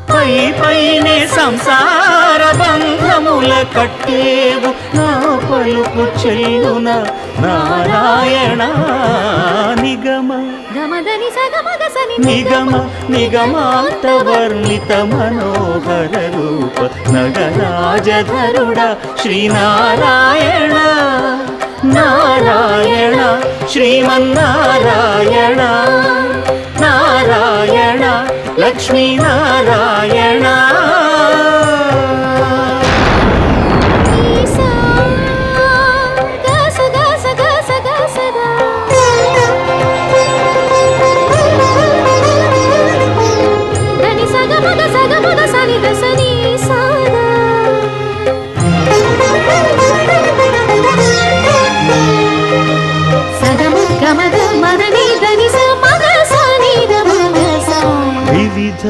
పై పైనే సంసార బంధముల కట్టేవు నా పలుకు చెల్లున నారాయణ నిగమ నిగమ నిగమాంత వర్ణిత మనోహర రూప నగరాజధరుడ శ్రీనారాయణ నారాయణ శ్రీమన్నారాయణ నారాయణ లక్ష్మీనారాయణ వివిధ